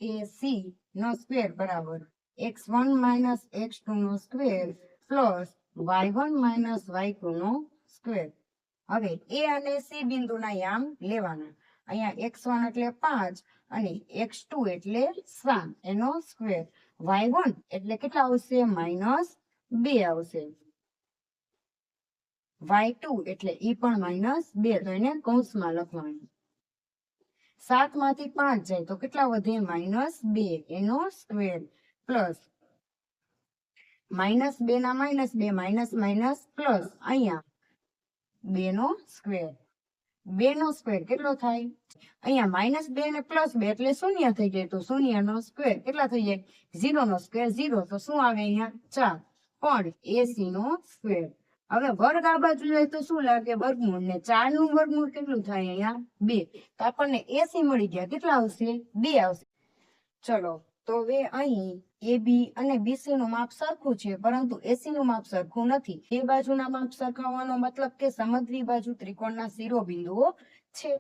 AC નો square બરાબર x1 minus x2 નો square plus y1 minus y2 નો square. હવે એ અને સી બિંદુના યામ લેવાના. અહીંયા x1 એટલે 5 અને x2 એટલે 7 એનો સ્ક્વેર. y1 એટલે કેટલા આવશે? -2 આવશે. y2 એટલે ઈ પણ -2, તો એને કૌંસમાં લખવાનું. 7 માંથી 5 જાય તો કેટલા વધે? -2 એનો સ્ક્વેર પ્લસ -2 ના -2 માઇનસ માઇનસ પ્લસ અહીંયા 2 નો સ્ક્વેર. 2 નો સ્ક્વેર કેટલો થાય? અહીંયા -2 ને +2 એટલે શૂન્ય થઈ જાય, તો શૂન્ય નો સ્ક્વેર કેટલા થઈ જાય? 0 નો સ્ક્વેર 0, તો શું આવે અહીંયા? 4. પણ AC નો સ્ક્વેર. હવે વર્ગ આ બાજુ જાય તો શું લાગે? વર્ગમૂળ. ને 4 નું વર્ગમૂળ કેટલું થાય? અહીંયા 2. તો આપણને AC મળી ગયા. કેટલા આવશે? 2 આવશે. ચલો, તો હવે અહીં AB અને BC નું માપ સરખું છે, પરંતુ AC નું માપ સરખું નથી. એ બાજુના માપ સરખાવવાનો મતલબ કે સમદ્વિ બાજુ ત્રિકોણના શિરોબિંદુઓ છે.